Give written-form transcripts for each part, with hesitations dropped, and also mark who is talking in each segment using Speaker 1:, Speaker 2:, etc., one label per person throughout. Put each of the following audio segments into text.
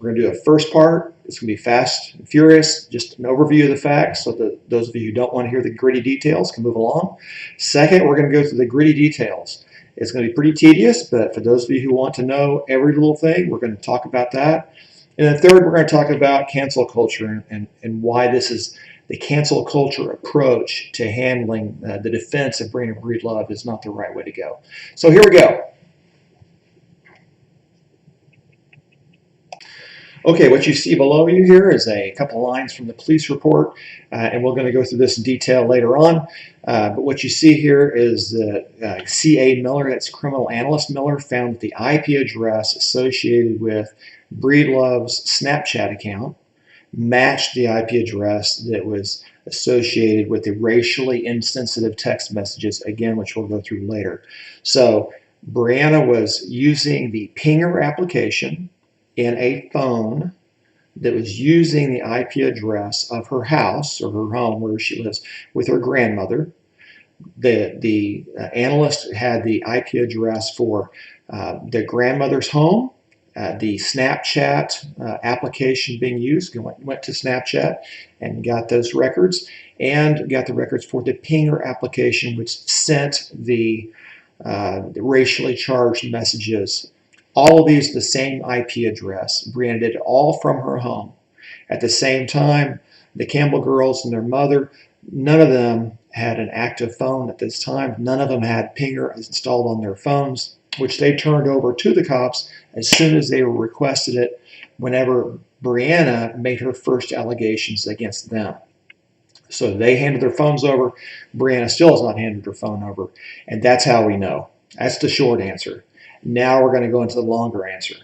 Speaker 1: We're going to do a first part. It's going to be fast and furious, just an overview of the facts so that those of you who don't want to hear the gritty details can move along. Second, we're going to go through the gritty details. It's going to be pretty tedious, but for those of you who want to know every little thing, we're going to talk about that. And then third, we're going to talk about cancel culture and why this is the cancel culture approach to handling the defense of Breedlove is not the right way to go. So here we go. Okay, what you see below you here is a couple lines from the police report, and we're going to go through this in detail later on. But what you see here is that C.A. Miller, that's criminal analyst Miller, found that the IP address associated with Breedlove's Snapchat account matched the IP address that was associated with the racially insensitive text messages, again, which we'll go through later. So Briana was using the Pinger application in a phone that was using the IP address of her house or her home where she lives with her grandmother. The analyst had the IP address for the grandmother's home, the Snapchat application being used, went to Snapchat and got those records, and got the records for the Pinger application, which sent the racially charged messages. All of these the same IP address. Briana did it all from her home. At the same time, the Campbell girls and their mother, none of them had an active phone at this time. None of them had Pinger installed on their phones, which they turned over to the cops as soon as they were requested it whenever Briana made her first allegations against them. So they handed their phones over. Briana still has not handed her phone over. And that's how we know. That's the short answer. Now we're going to go into the longer answer.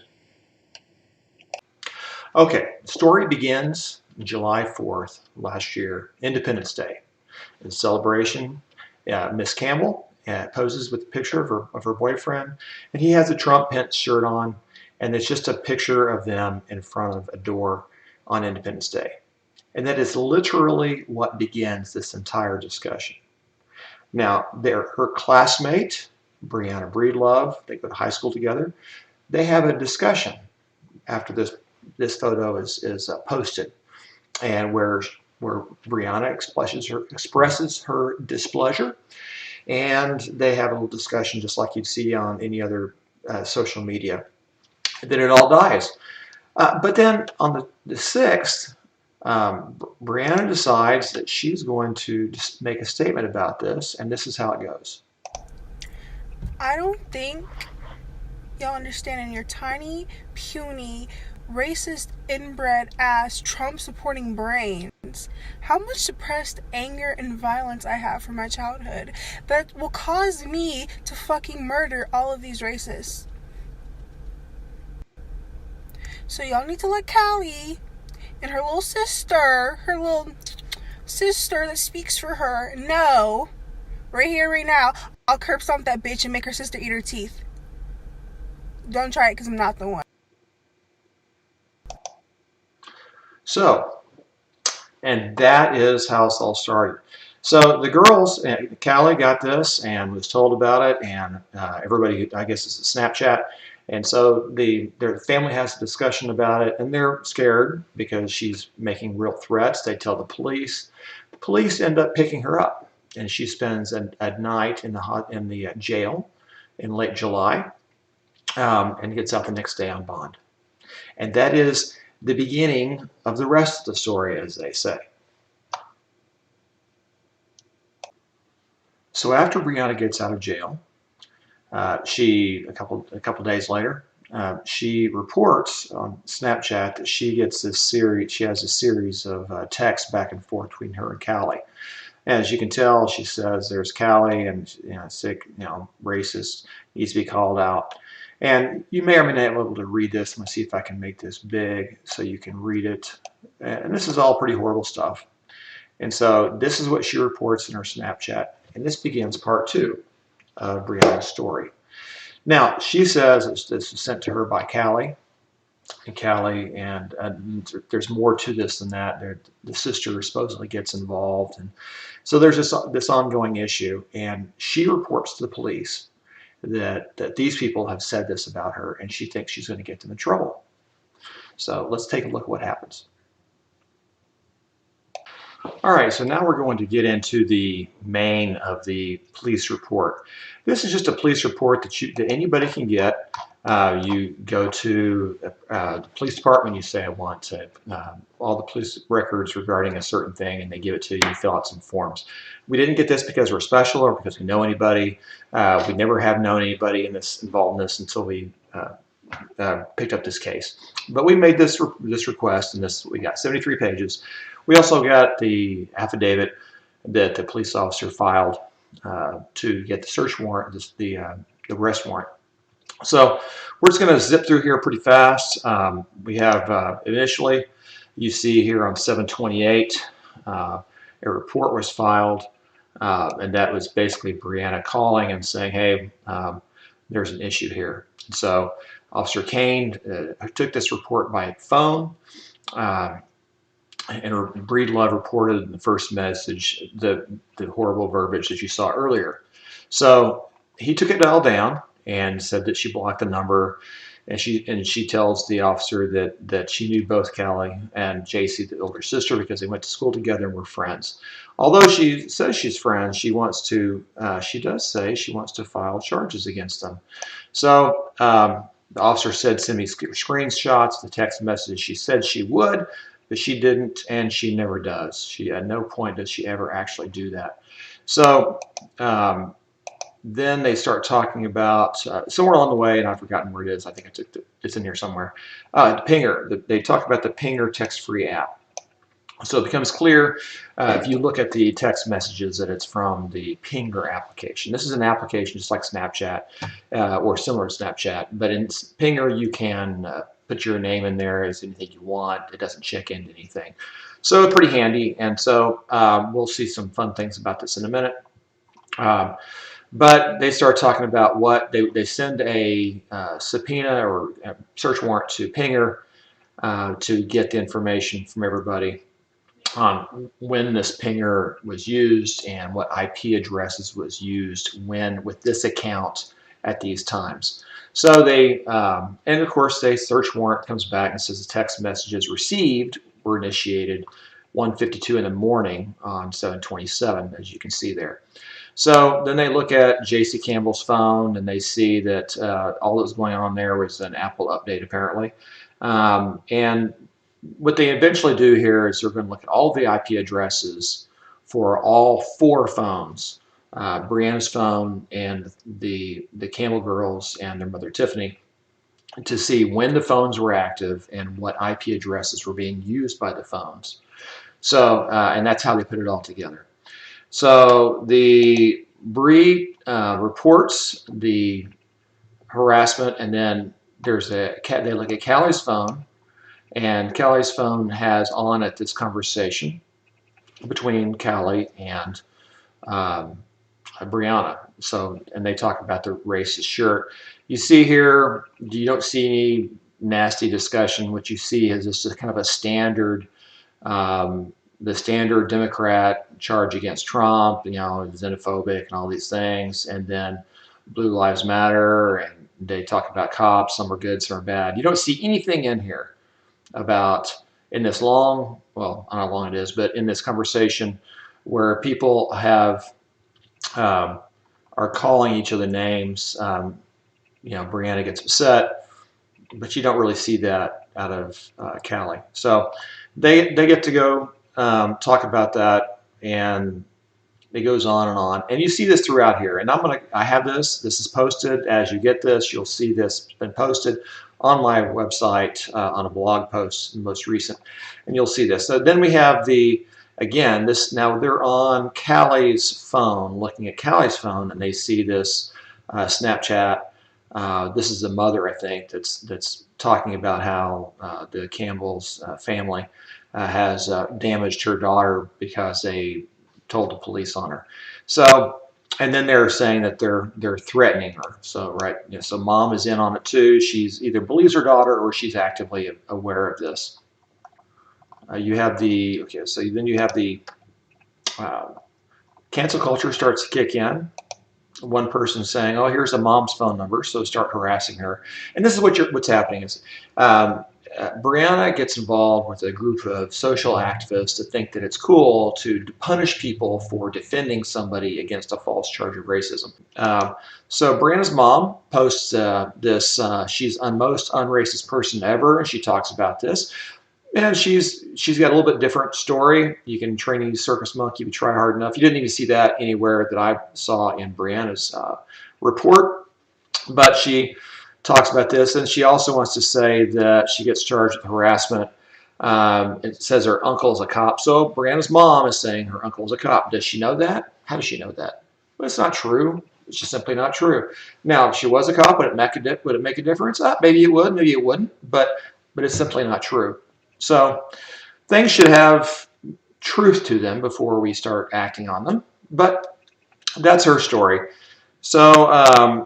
Speaker 1: Okay, the story begins July 4th last year, Independence Day. In celebration, Miss Campbell poses with a picture of her boyfriend, and he has a Trump Pence shirt on, and it's just a picture of them in front of a door on Independence Day. And that is literally what begins this entire discussion. Now, her classmate, Briana Breedlove, they go to high school together. They have a discussion after this photo is posted, and where Briana expresses her displeasure, and they have a little discussion just like you'd see on any other social media. Then it all dies. But then on the 6th, Briana decides that she's going to just make a statement about this, and this is how it goes.
Speaker 2: I don't think y'all understand in your tiny, puny, racist, inbred ass, Trump supporting brains how much suppressed anger and violence I have from my childhood that will cause me to fucking murder all of these racists. So y'all need to let Callie and her little sister that speaks for her know right here, right now, I'll curb stomp that bitch and make her sister eat her teeth. Don't try it because I'm not the one.
Speaker 1: So, and that is how it's all started. So the girls, Callie got this and was told about it, and everybody, I guess it's a Snapchat. And so their family has a discussion about it, and they're scared because she's making real threats. They tell the police. The police end up picking her up, and she spends a night in the jail in late July, and gets out the next day on bond. And that is the beginning of the rest of the story, as they say. So after Briana gets out of jail, a couple days later, she reports on Snapchat that she has a series of texts back and forth between her and Callie. And as you can tell, she says there's Callie and sick, racist, needs to be called out. And you may or may not be able to read this. I'm going to see if I can make this big so you can read it. And this is all pretty horrible stuff. And so this is what she reports in her Snapchat. And this begins part 2 of Briana's story. Now, she says this was sent to her by Callie. And there's more to this than that. The sister supposedly gets involved. And so there's this ongoing issue. And she reports to the police that these people have said this about her, and she thinks she's going to get them in trouble. So let's take a look at what happens. All right, so now we're going to get into the main of the police report. This is just a police report that anybody can get. You go to the police department, you say, I want all the police records regarding a certain thing, and they give it to you. You fill out some forms. We didn't get this because we're special or because we know anybody. We never have known anybody involved in this until we picked up this case. But we made this request, and we got 73 pages. We also got the affidavit that the police officer filed to get the search warrant, the arrest warrant. So we're just going to zip through here pretty fast. We have initially, you see here on 7/28, a report was filed, and that was basically Briana calling and saying, hey, there's an issue here. And so Officer Kane took this report by phone, and Breedlove reported in the first message the horrible verbiage that you saw earlier. So he took it all down and said that she blocked the number, and she tells the officer that she knew both Callie and Jussie, the older sister, because they went to school together and were friends. Although she says she's friends, she does say she wants to file charges against them. So the officer said, send me screenshots, the text message. She said she would, but she didn't, and she never does. At no point does she ever actually do that. So then they start talking about, somewhere along the way, and I've forgotten where it is, I think it's in here somewhere, Pinger. They talk about the Pinger text-free app. So it becomes clear if you look at the text messages that it's from the Pinger application. This is an application just like Snapchat or similar to Snapchat, but in Pinger you can put your name in there as anything you want. It doesn't check into anything. So it's pretty handy, and so we'll see some fun things about this in a minute. But they start talking about what they send a subpoena or a search warrant to Pinger to get the information from everybody on when this Pinger was used and what IP addresses was used with this account at these times. So they, and of course, the search warrant comes back and says the text messages received were initiated 1:52 in the morning on 7/27, as you can see there. So then they look at Jussie Campbell's phone and they see that all that was going on there was an Apple update apparently. And what they eventually do here is they're going to look at all the IP addresses for all 4 phones, Brianna's phone and the Campbell girls and their mother Tiffany, to see when the phones were active and what IP addresses were being used by the phones. So, and that's how they put it all together. So the Bree reports the harassment, and then they look at Callie's phone, and Callie's phone has on it this conversation between Callie and Briana. So, and they talk about the racist shirt. You see here, you don't see any nasty discussion. What you see is just kind of a standard, the standard Democrat charge against Trump, xenophobic and all these things, and then Blue Lives Matter, and they talk about cops, some are good, some are bad. You don't see anything in here about, in this long, well, I don't know how long it is, but in this conversation where people are calling each other names. Briana gets upset, but you don't really see that out of Callie. So they get to go talk about that, and it goes on, and you see this throughout here. And I have this is posted. As you get this, you'll see this been posted on my website on a blog post, most recent, and you'll see this. So then we have now they're on Callie's phone, looking at Callie's phone, and they see this Snapchat. This is the mother, I think, that's talking about how the Campbell's family has damaged her daughter because they told the police on her. So, and then they're saying that they're threatening her. So, right, so mom is in on it too. She's either believes her daughter or she's actively aware of this. You have the cancel culture starts to kick in. One person saying, "Oh, here's a mom's phone number," so start harassing her. And this is what's happening is Briana gets involved with a group of social activists that think that it's cool to punish people for defending somebody against a false charge of racism. So Briana's mom posts this. She's the most unracist person ever, and she talks about this. And she's got a little bit different story. You can train any circus monkey if you try hard enough. You didn't even see that anywhere that I saw in Briana's report, but she talks about this, and she also wants to say that she gets charged with harassment. It says her uncle is a cop. So Briana's mom is saying her uncle is a cop. Does she know that? How does she know that? Well, it's not true. It's just simply not true. Now, if she was a cop, would it make a difference? Maybe it would, maybe it wouldn't, but it's simply not true. So things should have truth to them before we start acting on them. But that's her story. So,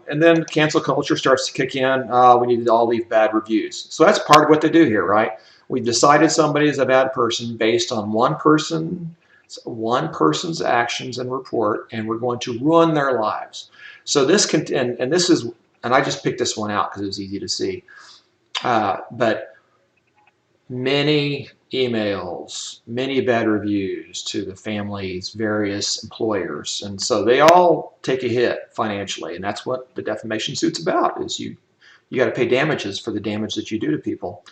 Speaker 1: and then cancel culture starts to kick in. We need to all leave bad reviews. So that's part of what they do here, right? We've decided somebody is a bad person based on one person's actions and report, and we're going to ruin their lives. So this can, and this is, and I just picked this one out because it was easy to see. But many emails, many bad reviews to the family's various employers, and so they all take a hit financially, and that's what the defamation suit's about. Is you got to pay damages for the damage that you do to people.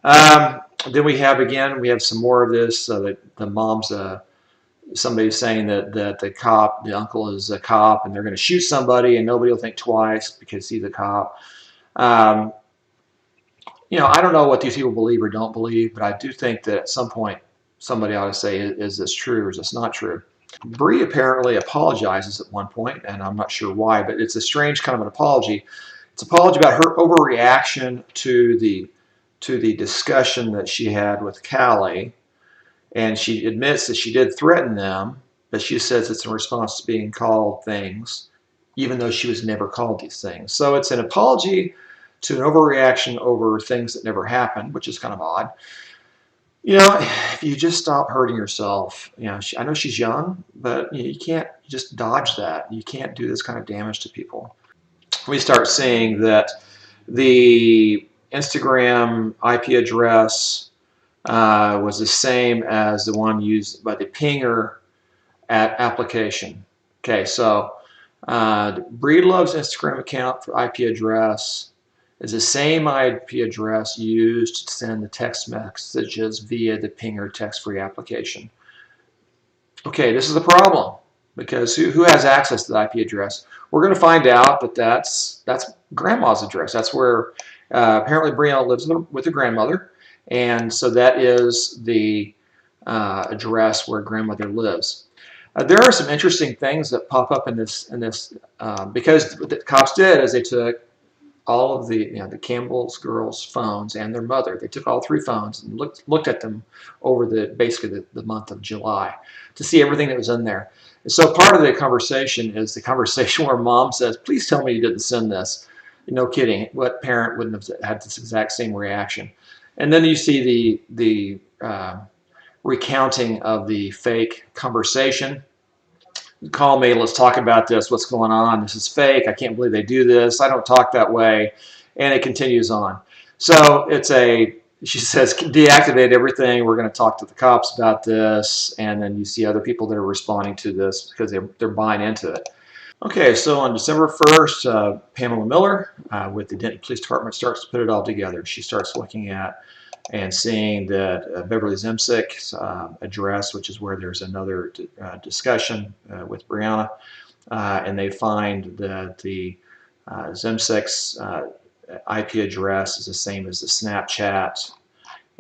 Speaker 1: Then we have some more of this. The mom's somebody's saying that the uncle is a cop, and they're going to shoot somebody, and nobody will think twice because he's a cop. I don't know what these people believe or don't believe, but I do think that at some point somebody ought to say, is this true or is this not true? Bree apparently apologizes at one point, and I'm not sure why, but it's a strange kind of an apology. It's an apology about her overreaction to the discussion that she had with Callie, and she admits that she did threaten them, but she says it's in response to being called things, even though she was never called these things. So it's an apology to an overreaction over things that never happened, which is kind of odd. If you just stop hurting yourself, I know she's young, but you can't just dodge that. You can't do this kind of damage to people. We start seeing that the Instagram IP address was the same as the one used by the pinger application. Okay, so Breedlove's Instagram account for IP address is the same IP address used to send the text messages via the pinger text-free application. Okay, this is the problem, because who has access to the IP address? We're going to find out that that's grandma's address. That's where apparently Briana lives with her grandmother, and so that is the address where grandmother lives. There are some interesting things that pop up in this because what the cops did is they took all of the Campbell's girls' phones and their mother. They took all three phones and looked at them over basically the month of July to see everything that was in there. And so part of the conversation is the conversation where mom says, "Please tell me you didn't send this." No kidding. What parent wouldn't have had this exact same reaction? And then you see the recounting of the fake conversation. Call me, let's talk about this, what's going on, this is fake, I can't believe they do this, I don't talk that way, and it continues on. So she says, deactivate everything, we're going to talk to the cops about this, and then you see other people that are responding to this because they're buying into it. Okay, so on December 1st, Pamela Miller with the Denton Police Department starts to put it all together. She starts looking at and seeing that Beverly Zemsik's address, which is where there's another discussion with Briana, and they find that the Zemsik's IP address is the same as the Snapchat,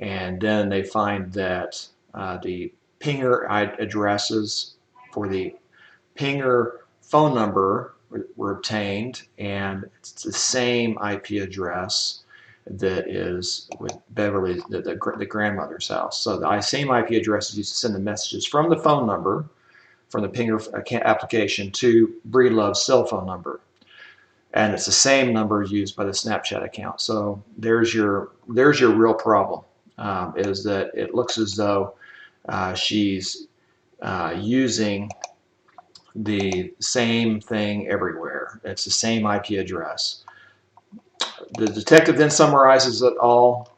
Speaker 1: and then they find that the pinger addresses for the pinger phone number were obtained, and it's the same IP address that is with Beverly, the grandmother's house. So the same IP address is used to send the messages from the phone number, from the pinger application, to Breedlove's cell phone number. And it's the same number used by the Snapchat account. So there's your real problem, is that it looks as though she's using the same thing everywhere. It's the same IP address. The detective then summarizes it all,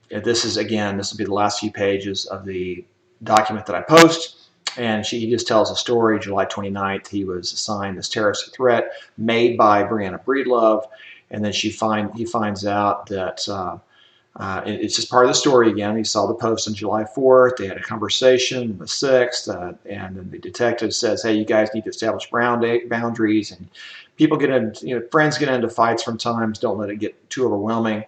Speaker 1: This is, again, this will be the last few pages of the document that I post. And he just tells a story. July 29th, he was assigned this terrorist threat made by Briana Breedlove. And then he finds out that it's just part of the story again. He saw the post on July 4th. They had a conversation on the 6th. And then the detective says, hey, you guys need to establish boundaries. And people get into, friends get into fights sometimes. Don't let it get too overwhelming.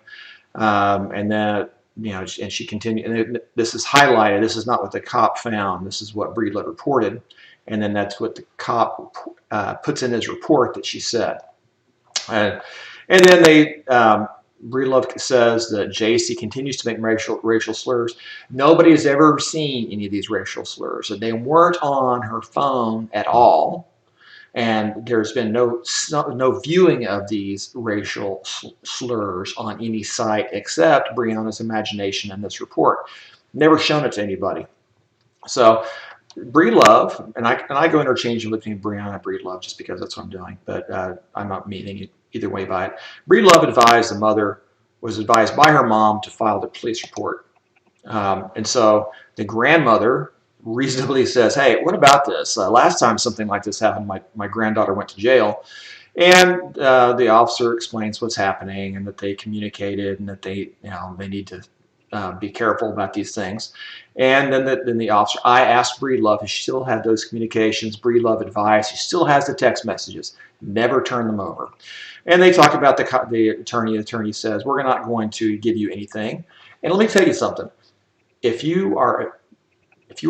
Speaker 1: And then, and she continued, and this is highlighted. This is not what the cop found. This is what Breedlove reported. And then that's what the cop puts in his report that she said. And then Breedlove says that Jussie continues to make racial slurs. Nobody has ever seen any of these racial slurs. They weren't on her phone at all. And there's been no viewing of these racial slurs on any site except Briana's imagination in this report. Never shown it to anybody. So Breedlove, and I go interchangeably between Briana and Breedlove just because that's what I'm doing, but I'm not meaning it either way by it. Breedlove was advised by her mom to file the police report. And so the grandmother reasonably says, hey, what about this? Last time something like this happened, my granddaughter went to jail. And the officer explains what's happening and that they communicated and that they need to be careful about these things. And then the officer, I asked Breedlove if she still had those communications. Breedlove advised she still has the text messages. Never turn them over. And they talk about the attorney. The attorney says, we're not going to give you anything. And let me tell you something. If you were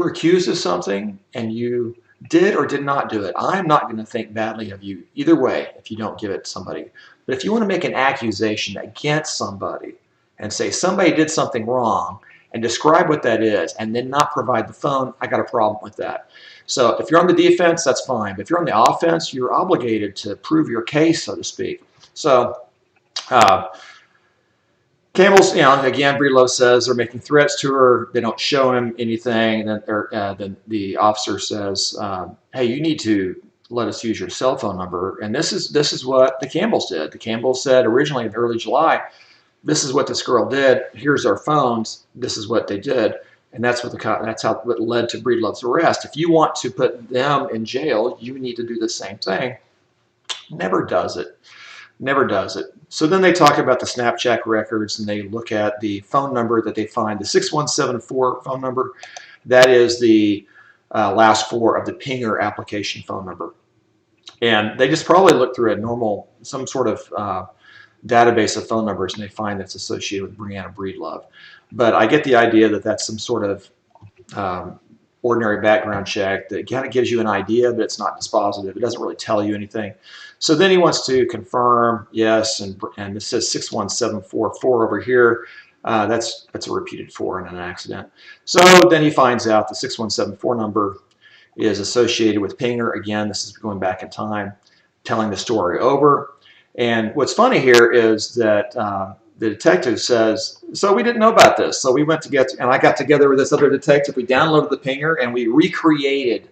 Speaker 1: accused of something and you did or did not do it, I'm not going to think badly of you either way if you don't give it to somebody. But if you want to make an accusation against somebody and say somebody did something wrong and describe what that is and then not provide the phone, I got a problem with that. So if you're on the defense, that's fine. But if you're on the offense, you're obligated to prove your case, so to speak. So Campbell's, again, Breedlove says they're making threats to her. They don't show him anything. And then the officer says, hey, you need to let us use your cell phone number. And this is what the Campbells did. The Campbells said originally in early July, this is what this girl did. Here's our phones. This is what they did. And that's what led to Breedlove's arrest. If you want to put them in jail, you need to do the same thing. Never does it. Never does it. So then they talk about the Snapchat records and they look at the phone number that they find, the 6174 phone number. That is the last four of the Pinger application phone number. And they just probably look through some sort of database of phone numbers and they find that's associated with Briana Breedlove. But I get the idea that that's some sort of ordinary background check that kind of gives you an idea, but it's not dispositive. It doesn't really tell you anything. So then he wants to confirm, yes, and it says 61744 over here. That's a repeated 4 in an accident. So then he finds out the 6174 number is associated with Pinger. Again, this is going back in time, telling the story over. And what's funny here is that the detective says, so we didn't know about this. So we went to and I got together with this other detective. We downloaded the Pinger and we recreated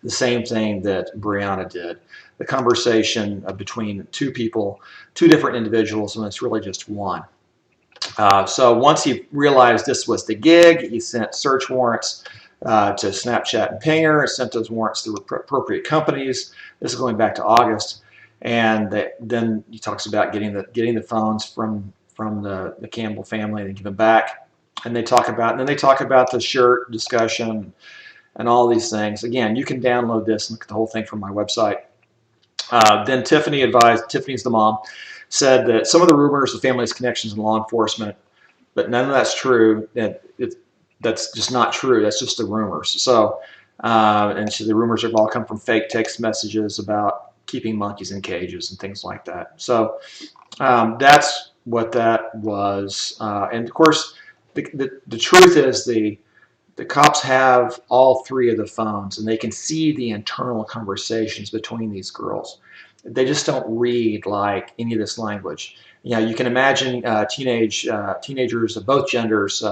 Speaker 1: the same thing that Briana did. The conversation between two people, two different individuals, and it's really just one. So once he realized this was the gig, he sent search warrants to Snapchat and Pinger, sent those warrants to appropriate companies. This is going back to August. And then he talks about getting the phones from the Campbell family and give them back. And they talk about the shirt discussion and all these things. Again, you can download this and look at the whole thing from my website. Then Tiffany's the mom, said that some of the rumors the family's connections in law enforcement, but none of that's true. That's just not true. That's just the rumors. So, and so the rumors have all come from fake text messages about keeping monkeys in cages and things like that. So that's what that was. And of course, the truth is the cops have all three of the phones and they can see the internal conversations between these girls. They just don't read like any of this language. You can imagine teenagers of both genders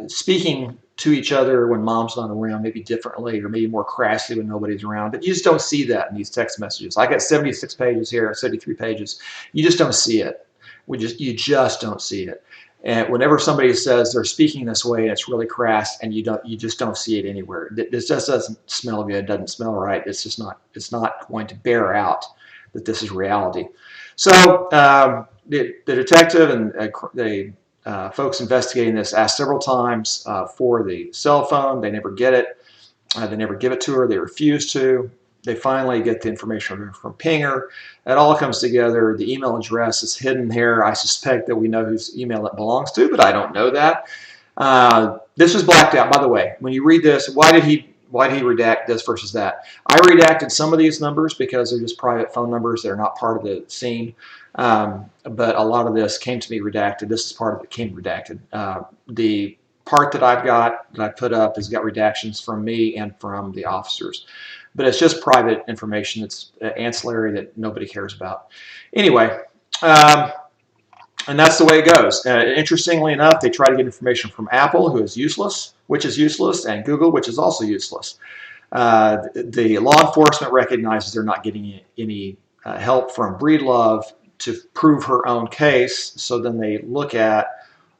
Speaker 1: speaking to each other when mom's not around, maybe differently or maybe more crassly when nobody's around. But you just don't see that in these text messages. I got 76 pages here, 73 pages. You just don't see it. You just don't see it. And whenever somebody says they're speaking this way and it's really crass, and you just don't see it anywhere. This just doesn't smell good, doesn't smell right. It's not going to bear out that this is reality. So the detective and the folks investigating this asked several times for the cell phone. They never get it. They never give it to her. They refuse to. They finally get the information from Pinger. It all comes together. The email address is hidden here. I suspect that we know whose email it belongs to, but I don't know that. This was blacked out, by the way. When you read this, why did he redact this versus that? I redacted some of these numbers because they're just private phone numbers. They're not part of the scene. But a lot of this came to me redacted. This is part of it came redacted. The part that I've got that I put up has got redactions from me and from the officers. But it's just private information that's ancillary that nobody cares about. Anyway, and that's the way it goes. Interestingly enough, they try to get information from Apple, who is useless, and Google, which is also useless. The law enforcement recognizes they're not getting any help from Breedlove to prove her own case, so then they look at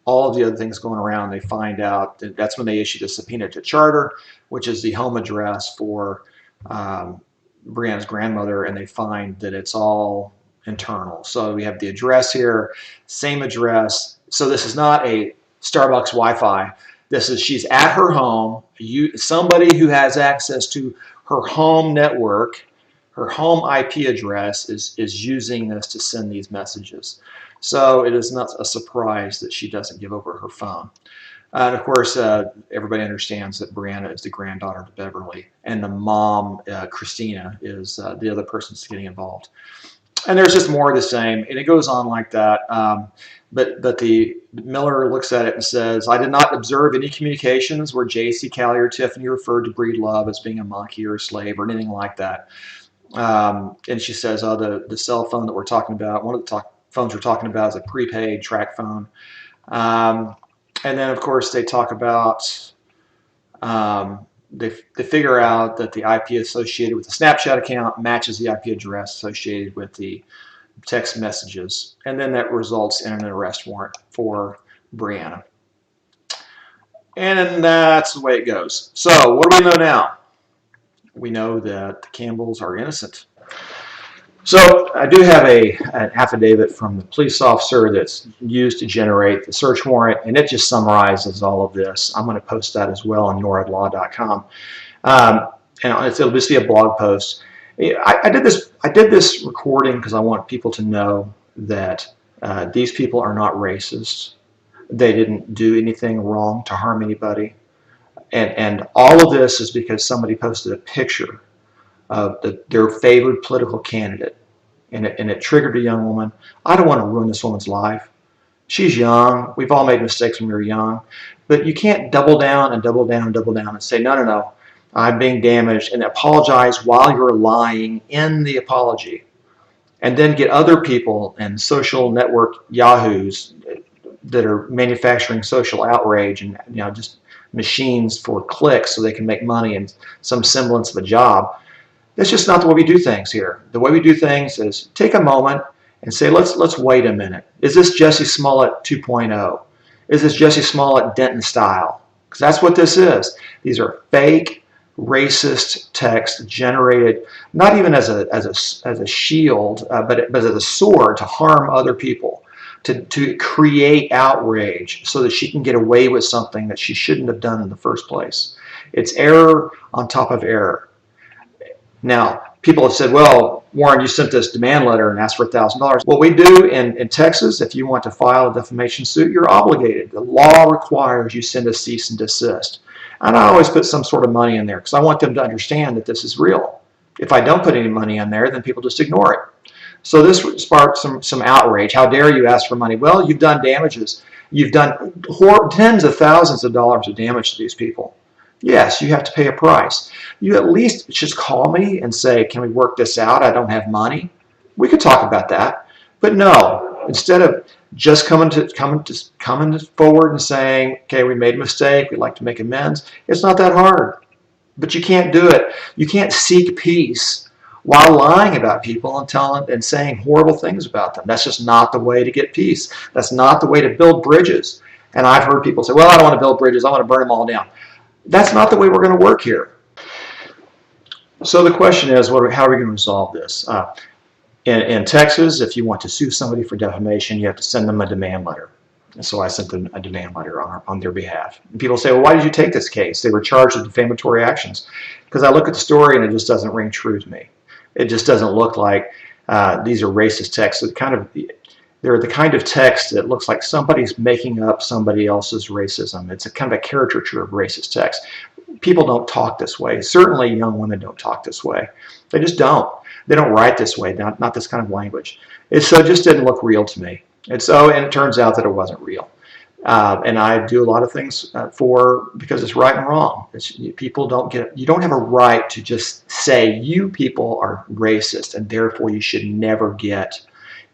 Speaker 1: all of the other things going around. They find out that's when they issued a subpoena to Charter, which is the home address for Brianna's grandmother, and they find that it's all internal. So we have the address here, same address. So this is not a Starbucks Wi-Fi. This is she's at her home. Somebody who has access to her home network, her home IP address is using this to send these messages. So it is not a surprise that she doesn't give over her phone. And of course, everybody understands that Briana is the granddaughter to Beverly, and the mom, Christina, is the other person that's getting involved. And there's just more of the same, and it goes on like that. But the Miller looks at it and says, I did not observe any communications where Jussie, Callie, or Tiffany referred to Breedlove as being a monkey or a slave or anything like that. And she says, oh, the cell phone that we're talking about, one of the phones we're talking about is a prepaid track phone. And then, of course, they talk about, they figure out that the IP associated with the Snapchat account matches the IP address associated with the text messages. And then that results in an arrest warrant for Briana. And that's the way it goes. So what do we know now? We know that the Campbells are innocent. So I do have an affidavit from the police officer that's used to generate the search warrant, and it just summarizes all of this. I'm going to post that as well on noradlaw.com. And it'll just be a blog post. I did this recording because I want people to know that these people are not racist. They didn't do anything wrong to harm anybody. And all of this is because somebody posted a picture of their favored political candidate, and it triggered a young woman. I don't want to ruin this woman's life. She's young. We've all made mistakes when we were young. But you can't double down and double down and double down and say, no, I'm being damaged, and apologize while you're lying in the apology. And then get other people and social network yahoos that are manufacturing social outrage and just machines for clicks so they can make money and some semblance of a job. That's just not the way we do things here. The way we do things is take a moment and say, let's wait a minute. Is this Jussie Smollett 2.0? Is this Jussie Smollett Denton style? Because that's what this is. These are fake, racist texts generated not even as a shield, but as a sword to harm other people, to create outrage so that she can get away with something that she shouldn't have done in the first place. It's error on top of error. Now, people have said, well, Warren, you sent this demand letter and asked for $1,000. What we do in Texas, if you want to file a defamation suit, you're obligated. The law requires you send a cease and desist. And I always put some sort of money in there because I want them to understand that this is real. If I don't put any money in there, then people just ignore it. So this sparked some outrage. How dare you ask for money? Well, you've done damages. You've done tens of thousands of dollars of damage to these people. Yes, you have to pay a price. You at least just call me and say, can we work this out? I don't have money. We could talk about that. But no, instead of just coming forward and saying, okay, we made a mistake, we'd like to make amends, it's not that hard. But you can't do it. You can't seek peace while lying about people and telling and saying horrible things about them. That's just not the way to get peace. That's not the way to build bridges. And I've heard people say, well, I don't want to build bridges. I want to burn them all down. That's not the way we're going to work here. So the question is, how are we going to resolve this? In Texas, if you want to sue somebody for defamation, you have to send them a demand letter. And so I sent them a demand letter on their behalf. And people say, well, why did you take this case? They were charged with defamatory actions. Because I look at the story and it just doesn't ring true to me. It just doesn't look like these are racist texts. They're the kind of text that looks like somebody's making up somebody else's racism. It's a kind of a caricature of racist text. People don't talk this way. Certainly young women don't talk this way. They just don't. They don't write this way, not this kind of language. It just didn't look real to me. And it turns out that it wasn't real. And I do a lot of things because it's right and wrong. People you don't have a right to just say you people are racist and therefore you should never get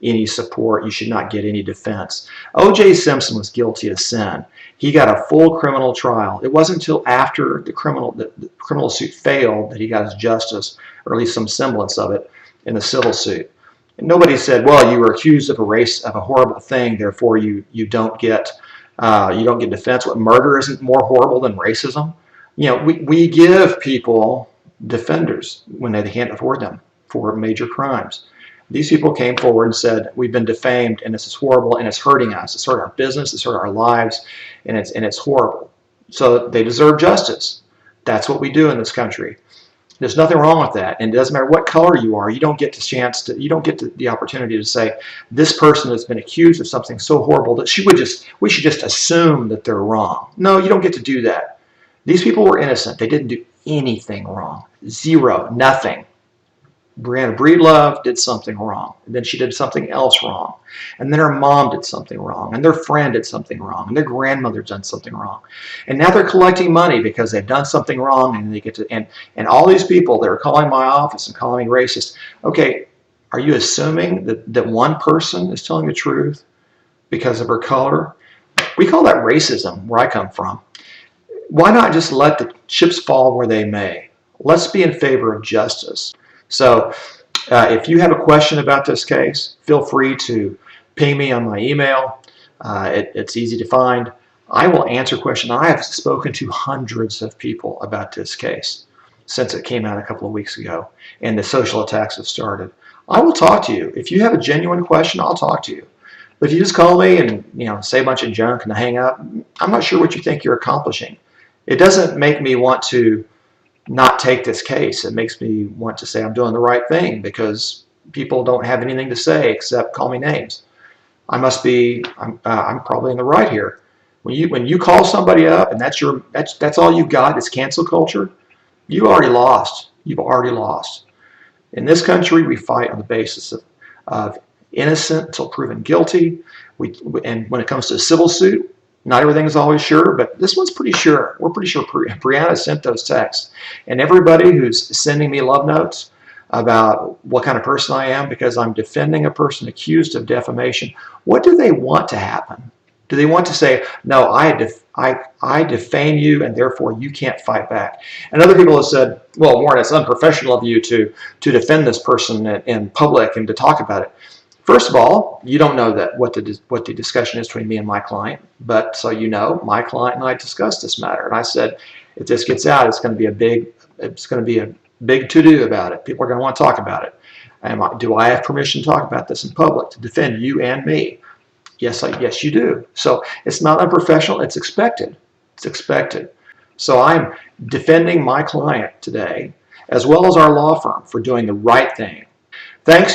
Speaker 1: any support. You should not get any defense. O.J. Simpson was guilty of sin. He got a full criminal trial. It wasn't until after the criminal suit failed that he got his justice, or at least some semblance of it, in the civil suit. And nobody said, well, you were accused of a horrible thing, therefore you don't get defense. What, murder isn't more horrible than racism? We give people defenders when they can't afford them for major crimes. These people came forward and said, we've been defamed and this is horrible and it's hurting us. It's hurt our business, it's hurt our lives, and it's horrible. So they deserve justice. That's what we do in this country. There's nothing wrong with that. And it doesn't matter what color you are, you don't get the opportunity to say, this person has been accused of something so horrible that we should just assume that they're wrong. No, you don't get to do that. These people were innocent. They didn't do anything wrong. Zero, nothing. Briana Breedlove did something wrong, and then she did something else wrong, and then her mom did something wrong, and their friend did something wrong, and their grandmother done something wrong, and now they're collecting money because they've done something wrong, and they get to and all these people that are calling my office and calling me racist. Okay, are you assuming that one person is telling the truth because of her color? We call that racism where I come from. Why not just let the chips fall where they may? Let's be in favor of justice. So if you have a question about this case, feel free to ping me on my email. It's easy to find. I will answer questions. I have spoken to hundreds of people about this case since it came out a couple of weeks ago and the social attacks have started. I will talk to you. If you have a genuine question, I'll talk to you. But if you just call me and say a bunch of junk and hang up, I'm not sure what you think you're accomplishing. It doesn't make me want to not take this case. It makes me want to say I'm doing the right thing because people don't have anything to say except call me names. I'm probably in the right here. When you call somebody up and that's all you've got is cancel culture, you already lost. You've already lost. In this country, we fight on the basis of innocent until proven guilty. And when it comes to a civil suit, not everything is always sure, but this one's pretty sure. We're pretty sure Briana sent those texts. And everybody who's sending me love notes about what kind of person I am because I'm defending a person accused of defamation, what do they want to happen? Do they want to say, no, I defame you and therefore you can't fight back? And other people have said, well, Warren, it's unprofessional of you to defend this person in public and to talk about it. First of all, you don't know what the discussion is between me and my client, but so you know, my client and I discussed this matter, and I said, if this gets out, it's going to be a big to-do about it. People are going to want to talk about it. Do I have permission to talk about this in public to defend you and me? Yes, you do. So it's not unprofessional. It's expected. It's expected. So I'm defending my client today, as well as our law firm, for doing the right thing. Thanks, y'all.